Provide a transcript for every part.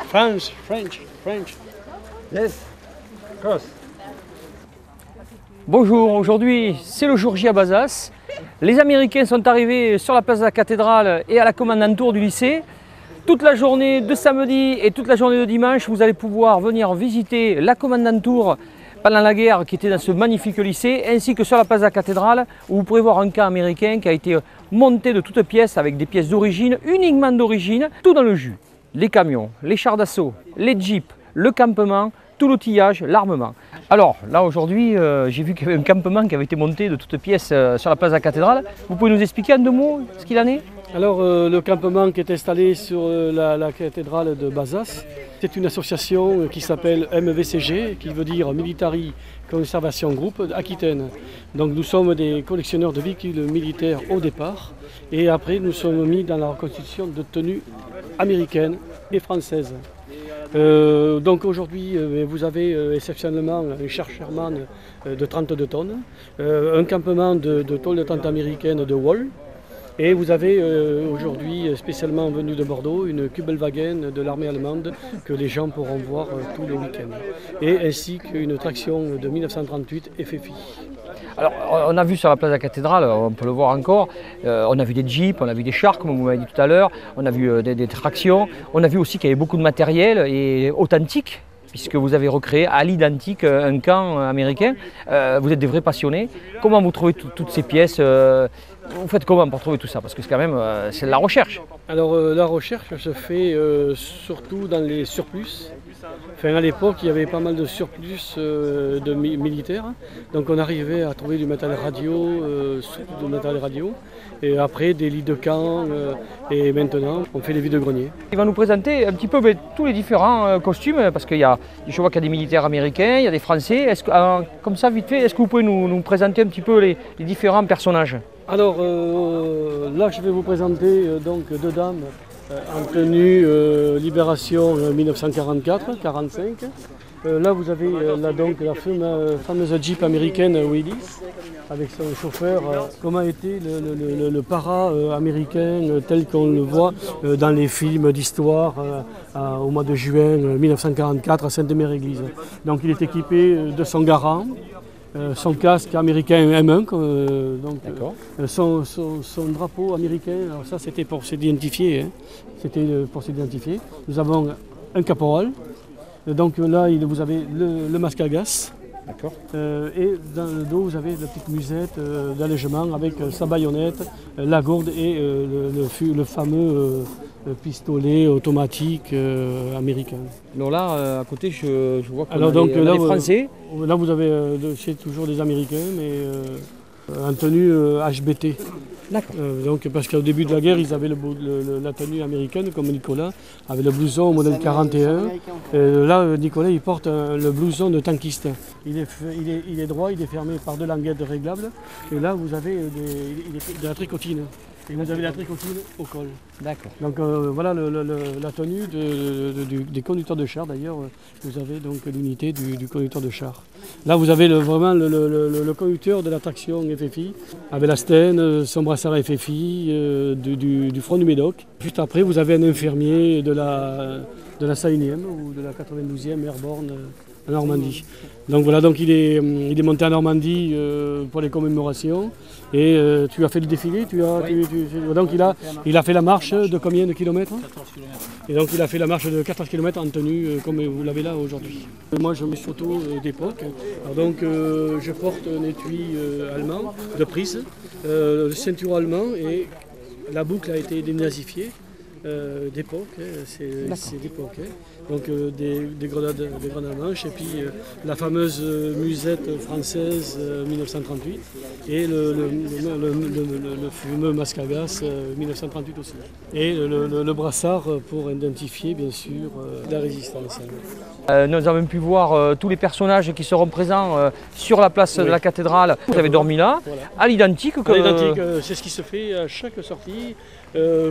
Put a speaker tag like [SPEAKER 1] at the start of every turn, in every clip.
[SPEAKER 1] French, French, French.
[SPEAKER 2] Yes, of course.
[SPEAKER 3] Bonjour, aujourd'hui c'est le jour J à Bazas. Les Américains sont arrivés sur la place de la cathédrale et à la commandanture du lycée. Toute la journée de samedi et toute la journée de dimanche, vous allez pouvoir venir visiter la commandanture pendant la guerre qui était dans ce magnifique lycée, ainsi que sur la place de la cathédrale où vous pourrez voir un camp américain qui a été monté de toutes pièces avec des pièces d'origine, uniquement d'origine, tout dans le jus. Les camions, les chars d'assaut, les jeeps, le campement, tout l'outillage, l'armement. Alors là aujourd'hui, j'ai vu qu'il y avait un campement qui avait été monté de toutes pièces sur la place de la cathédrale. Vous pouvez nous expliquer en deux mots ce qu'il en est?
[SPEAKER 1] Alors le campement qui est installé sur la cathédrale de Bazas, c'est une association qui s'appelle MVCG, qui veut dire Military Conservation Group Aquitaine. Donc nous sommes des collectionneurs de véhicules militaires au départ et après nous sommes mis dans la reconstitution de tenues américaines et françaises. Donc aujourd'hui vous avez exceptionnellement un char Sherman de 32 tonnes, un campement de tôle de tente américaine de Wall. Et vous avez aujourd'hui, spécialement venu de Bordeaux, une Kübelwagen de l'armée allemande que les gens pourront voir tous les week-ends. Et ainsi qu'une traction de 1938 FFI.
[SPEAKER 3] Alors on a vu sur la place de la cathédrale, on peut le voir encore, on a vu des jeeps, on a vu des chars comme vous m'avez dit tout à l'heure, on a vu des tractions, on a vu aussi qu'il y avait beaucoup de matériel et authentique, puisque vous avez recréé à l'identique un camp américain. Vous êtes des vrais passionnés. Comment vous trouvez toutes ces pièces? Vous faites comment pour trouver tout ça? Parce que c'est quand même c'est de la recherche.
[SPEAKER 1] Alors la recherche se fait surtout dans les surplus. Enfin, à l'époque, il y avait pas mal de surplus de militaires. Donc on arrivait à trouver du matériel radio, surtout du matériel radio. Et après des lits de camp. Et maintenant, on fait des vides-greniers.
[SPEAKER 3] Il va nous présenter un petit peu tous les différents costumes. Parce qu'il y a, je vois qu'il y a des militaires américains, il y a des Français. Comme ça, vite fait, est-ce que vous pouvez nous présenter un petit peu les différents personnages?
[SPEAKER 1] Alors là, je vais vous présenter donc deux dames en tenue Libération 1944-45. Là, vous avez donc la fameuse Jeep américaine Willys avec son chauffeur. Comment était le para américain tel qu'on le voit dans les films d'histoire au mois de juin 1944 à Sainte-Mère-Église. Donc, il est équipé de son garant. Son casque américain M1, son drapeau américain, alors ça c'était pour s'identifier, Nous avons un caporal, donc là vous avez le masque à gaz, et dans le dos vous avez la petite musette d'allègement avec sa baïonnette, la gourde et le fameux pistolet automatique américain.
[SPEAKER 3] Alors là, à côté, je vois qu'on
[SPEAKER 1] a
[SPEAKER 3] des Français.
[SPEAKER 1] Là, vous avez c'est toujours des Américains, mais en tenue HBT.
[SPEAKER 3] D'accord.
[SPEAKER 1] Donc, parce qu'au début de la guerre, ils avaient la tenue américaine, comme Nicolas, avec le blouson modèle 41. Là, Nicolas, il porte le blouson de tankiste. Il est droit, il est fermé par deux languettes réglables. Et là, vous avez de la tricotine. Et vous avez la tricotine au col.
[SPEAKER 3] D'accord.
[SPEAKER 1] Donc voilà la tenue des conducteurs de char. D'ailleurs, vous avez donc l'unité du conducteur de char. Là, vous avez vraiment le conducteur de la traction FFI, avec la Stène, son brassard FFI, du front du Médoc. Juste après, vous avez un infirmier de la 101e ou de la 92e Airborne en Normandie. Donc voilà, donc il est monté en Normandie pour les commémorations et tu as fait le défilé, donc il a fait la marche de combien de kilomètres?
[SPEAKER 2] 14 km.
[SPEAKER 1] Et donc il a fait la marche de 14 km en tenue comme vous l'avez là aujourd'hui. Moi je mets photos d'époque, donc je porte un étui allemand de prise, le ceinture allemand et la boucle a été dénazifiée. D'époque, c'est d'époque. Donc des grenades à manche et puis la fameuse musette française 1938 et le fameux masque à gaz 1938 aussi. Et le brassard pour identifier bien sûr la résistance.
[SPEAKER 3] Nous avons pu voir tous les personnages qui seront présents sur la place de la cathédrale. Vous avez dormi là, voilà. À l'identique.
[SPEAKER 1] C'est ce qui se fait à chaque sortie.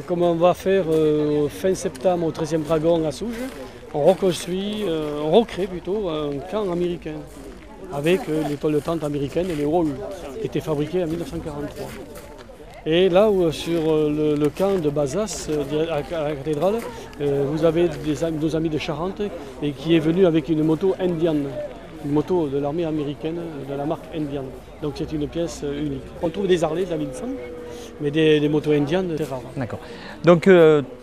[SPEAKER 1] Comme on va faire fin septembre au 13e Dragon à Souges, on recrée plutôt un camp américain avec les tôles de tente américaines et les Wall qui étaient fabriqués en 1943. Et là, sur le camp de Bazas, à la cathédrale, vous avez nos amis de Charente et qui est venu avec une moto Indian, une moto de l'armée américaine de la marque Indian. Donc c'est une pièce unique. On trouve des Harley Davidson, mais des motos Indian, c'est rare.
[SPEAKER 3] D'accord. Donc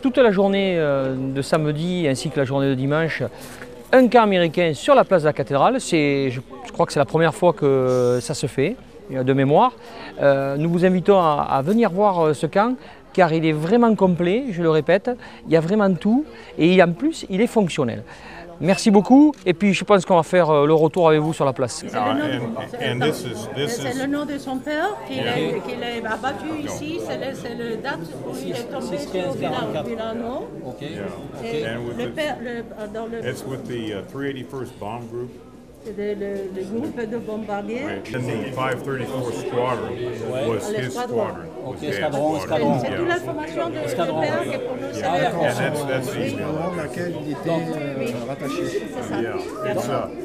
[SPEAKER 3] toute la journée de samedi ainsi que la journée de dimanche, un camp américain sur la place de la cathédrale. Je crois que c'est la première fois que ça se fait, de mémoire. Nous vous invitons à venir voir ce camp car il est vraiment complet, je le répète. Il y a vraiment tout et en plus il est fonctionnel. Merci beaucoup et puis je pense qu'on va faire le retour avec vous sur la place.
[SPEAKER 4] C'est le nom de son père qu'il a abattu ici, c'est le date où il est tombé sur Villano. Et le père, dans le...
[SPEAKER 5] It's with the 381st Bomb Group.
[SPEAKER 4] C'est le groupe de bombardiers.
[SPEAKER 5] Right. And the 534th Squadron was his squadron.
[SPEAKER 4] C'est toute l'information de son père qui est pour nous savoir.
[SPEAKER 5] And that's the email.
[SPEAKER 2] laquelle il était rattaché.
[SPEAKER 4] C'est ça.
[SPEAKER 5] Yeah,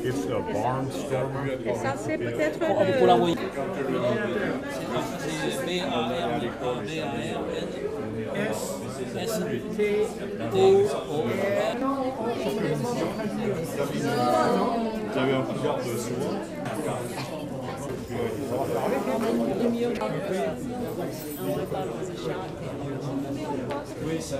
[SPEAKER 5] it's a barnstormer.
[SPEAKER 4] Et ça, c'est peut-être
[SPEAKER 3] Pour l'envoyer.
[SPEAKER 5] Vous avez un couvert de soie.
[SPEAKER 2] Oui, ça.